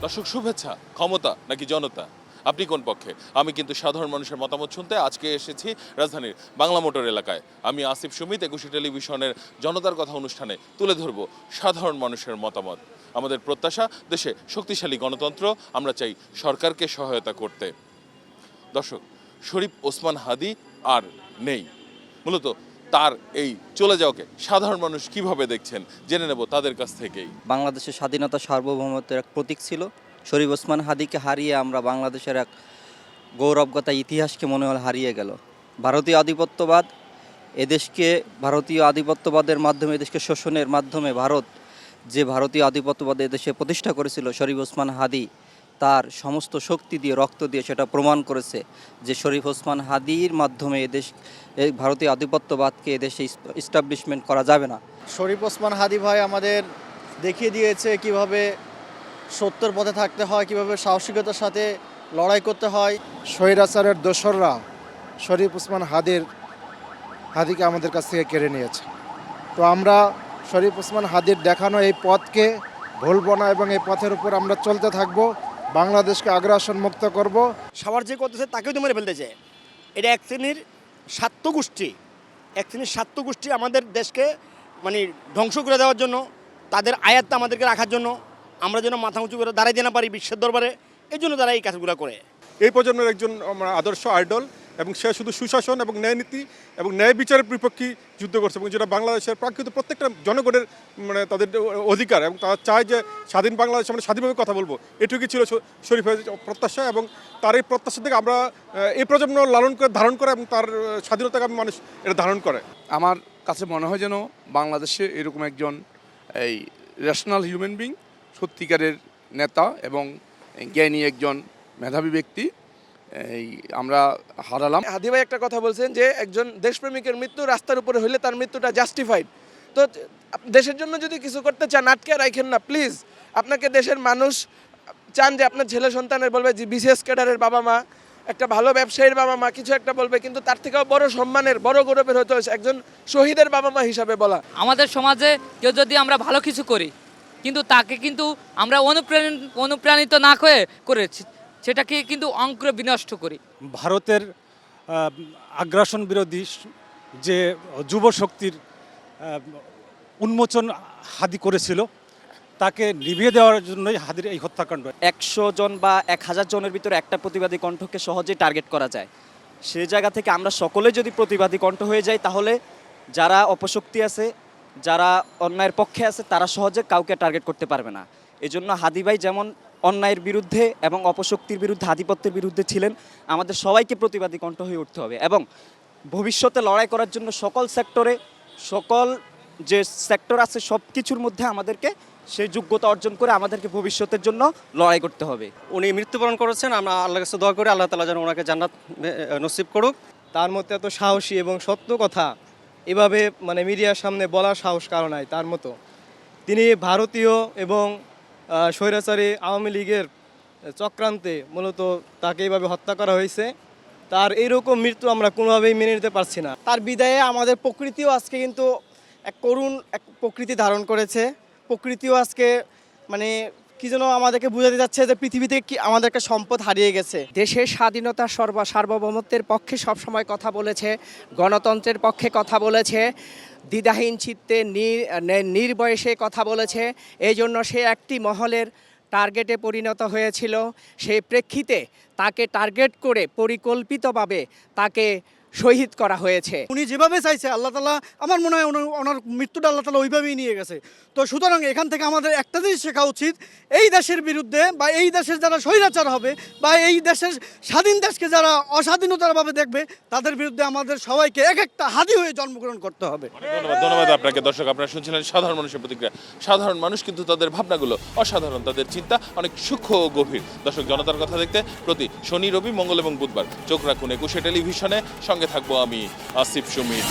দর্শক, শুভেচ্ছা, ক্ষমতা নাকি জনতা, আপনি কোন পক্ষে? আমি কিন্তু সাধারণ মানুষের মতামত শুনতে আজকে এসেছি রাজধানীর বাংলা মোটর এলাকায়। আমি আসিফ সুমিত, একুশে টেলিভিশনের জনতার কথা অনুষ্ঠানে তুলে ধরব সাধারণ মানুষের মতামত। আমাদের প্রত্যাশা দেশে শক্তিশালী গণতন্ত্র, আমরা চাই সরকারকে সহায়তা করতে। দর্শক, শরীফ ওসমান হাদী আর নেই। মূলত তার এই চলে যাওয়াকে সাধারণ মানুষ কিভাবে দেখছেন জেনে নেব তাদের কাছ থেকেই। বাংলাদেশের স্বাধীনতা সার্বভৌমত্বের এক প্রতীক ছিল। শরীফ ওসমান হাদীকে হারিয়ে আমরা বাংলাদেশের এক গৌরবগাথা ইতিহাসকে মনে হয় হারিয়ে গেল। ভারতীয় আধিপত্যবাদের মাধ্যমে এদেশকে শোষণের মাধ্যমে ভারতীয় আধিপত্যবাদ এদেশে প্রতিষ্ঠা করেছিল, শরীফ ওসমান হাদী তার সমস্ত শক্তি দিয়ে, রক্ত দিয়ে সেটা প্রমাণ করেছে যে শরীফ ওসমান হাদীর মাধ্যমে এই ভারতীয় আধিপত্যবাদকে এদেশে ইস্টাবলিশমেন্ট করা যাবে না। শরীফ ওসমান হাদী ভাই আমাদের দেখিয়ে দিয়েছে কিভাবে সত্যের পথে থাকতে হয়, কিভাবে সাহসিকতার সাথে লড়াই করতে হয়। স্বৈরাচারের দোসররা শরীফ ওসমান হাদীকে আমাদের কাছ থেকে কেড়ে নিয়েছে। তো আমরা শরীফ ওসমান হাদীর দেখানো এই পথকে ভুলব না এবং এই পথের উপর আমরা চলতে থাকব। বাংলাদেশকে আগ্রাসন মুক্ত করব। সবার যে করতেছে তাকেও তো মেরে ফেলতেছে। এটা এক শ্রেণীর স্বার্থগোষ্ঠী আমাদের দেশকে মানে ধ্বংস করে দেওয়ার জন্য, তাদের আয়াত্তা আমাদেরকে রাখার জন্য, আমরা যেন মাথা উঁচু করে দাঁড়াইতে না পারি বিশ্বের দরবারে, এই জন্য তারা এই কাজগুলো করে। এই প্রজন্মের একজন আদর্শ আইডল, এবং সে শুধু সুশাসন এবং ন্যায় নীতি এবং ন্যায় বিচারের বিপক্ষে যুদ্ধ করছে, এবং যেটা বাংলাদেশের প্রাকৃত প্রত্যেকটা জনগণের তাদের অধিকার, এবং তারা চায় যে স্বাধীন বাংলাদেশ আমরা স্বাধীনভাবে কথা বলবো। এটুকুই ছিল শরীফের প্রত্যাশা, এবং তার এই প্রত্যাশা থেকে আমরা এই প্রজন্ম ধারণ করে এবং তার স্বাধীনতাকে মানুষ এটা ধারণ করে। আমার কাছে মনে হয় যেন বাংলাদেশে এরকম একজন এই ন্যাশনাল হিউম্যান বিং, সত্যিকারের নেতা এবং জ্ঞানী একজন মেধাবী ব্যক্তি এই আমরা হারালাম। হাদী ভাই একটা কথা বলছেন যে একজন দেশপ্রেমিকের মৃত্যু রাস্তার উপরে হইলে তার মৃত্যুটা জাস্টিফাইড। তো দেশের জন্য যদি কিছু করতে চান আটকে রাখেন না প্লিজ। আপনাকে দেশের মানুষ চান যে আপনার ছেলে সন্তানের বলবে যে বিসিএস ক্যাডারের বাবা মা, একটা ভালো ব্যবসায়ীর বাবা মা কিছু একটা বলবে, কিন্তু তার থেকেও বড় সম্মানের, বড় গৌরবের হতে হয়েছে একজন শহীদের বাবা মা হিসাবে বলা। আমাদের সমাজে কেউ যদি আমরা ভালো কিছু করি, কিন্তু তাকে কিন্তু আমরা অনুপ্রাণিত না করেছি, সেটাকে কিন্তু অঙ্কুরে বিনষ্ট করি। ভারতের আগ্রাসন বিরোধী যে যুব শক্তির উন্মোচন হাদী করেছিল, তাকে নিভিয়ে দেওয়ার জন্যই হাদীর এই হত্যাকাণ্ড। 100 জন বা 1000 জনের ভিতরে একটা প্রতিবাদী কণ্ঠকে সহজেই টার্গেট করা যায়। সেই জায়গা থেকে আমরা সকলে যদি প্রতিবাদী কণ্ঠ হয়ে যাই, তাহলে যারা অপশক্তি আছে, যারা অন্যায়ের পক্ষে আছে, তারা সহজে কাউকে টার্গেট করতে পারবে না। এই জন্য হাদী ভাই যেমন অন্যায়ের বিরুদ্ধে এবং অপশক্তির বিরুদ্ধে, আধিপত্যের বিরুদ্ধে ছিলেন, আমাদের সবাইকে প্রতিবাদী কণ্ঠ হয়ে উঠতে হবে এবং ভবিষ্যতে লড়াই করার জন্য সকল যে সেক্টর আছে সব কিছুর মধ্যে আমাদেরকে সেই যোগ্যতা অর্জন করে আমাদেরকে ভবিষ্যতের জন্য লড়াই করতে হবে। উনি মৃত্যুবরণ করেছেন, আমরা আল্লাহর কাছে দোয়া করি আল্লাহ তাআলা যেন ওনাকে জান্নাত নসিব করুক। তার মধ্যে এত সাহসী এবং সত্য কথা এভাবে মিডিয়ার সামনে বলার সাহস কারো নাই তার মতো। তিনি ভারতীয় এবং স্বৈরাচারী আওয়ামী লীগের চক্রান্তে মূলত তাকে এইভাবে হত্যা করা হয়েছে। তার এইরকম মৃত্যু আমরা কোনোভাবেই মেনে নিতে পারছি না। তার বিদায়ে আমাদের প্রকৃতিও আজকে কিন্তু এক করুণ এক প্রকৃতি ধারণ করেছে। প্রকৃতিও আজকে কি যেন আমাদেরকে বোঝাতে যাচ্ছে যে পৃথিবীতে কি আমাদের একটা সম্পদ হারিয়ে গেছে। দেশের স্বাধীনতা সার্বভৌমত্বের পক্ষে সবসময় কথা বলেছে, গণতন্ত্রের পক্ষে কথা বলেছে, দ্বিধাহীন চিত্তে নির্বয়সে কথা বলেছে। এই জন্য সে একটি মহলের টার্গেটে পরিণত হয়েছিল। সেই প্রেক্ষিতে তাকে টার্গেট করে পরিকল্পিতভাবে তাকে শহীদ করা হয়েছে। উনি যেভাবে চাইছে আল্লাহ তাআলা, আমার মনে হয় ওনার মৃত্যুটা আল্লাহ তাআলা ওইভাবেই নিয়ে গেছে। তো সুতরাং এখান থেকে আমাদের একটা জিনিস শেখা উচিত, এই দেশের বিরুদ্ধে বা এই দেশের যারা স্বৈরাচার হবে বা এই দেশের স্বাধীন দেশকে যারা অস্বাধীনতারভাবে দেখবে, তাদের বিরুদ্ধে আমাদের সবাইকে এক একটা হাদী হয়ে জন্মগ্রহণ করতে হবে। ধন্যবাদ আপনাকে। দর্শক, আপনারা শুনছিলেন সাধারণ মানুষের প্রতিক্রিয়া। সাধারণ মানুষ কিন্তু তাদের ভাবনাগুলো অসাধারণ, তাদের চিন্তা অনেক সূক্ষ্ম ও গভীর। দর্শক, জনতার কথা দেখতে প্রতি শনি, রবি, মঙ্গল এবং বুধবার চোখ রাখুন একুশে টেলিভিশনে। সঙ্গে থাকবো আমি আসিফ সুমিত।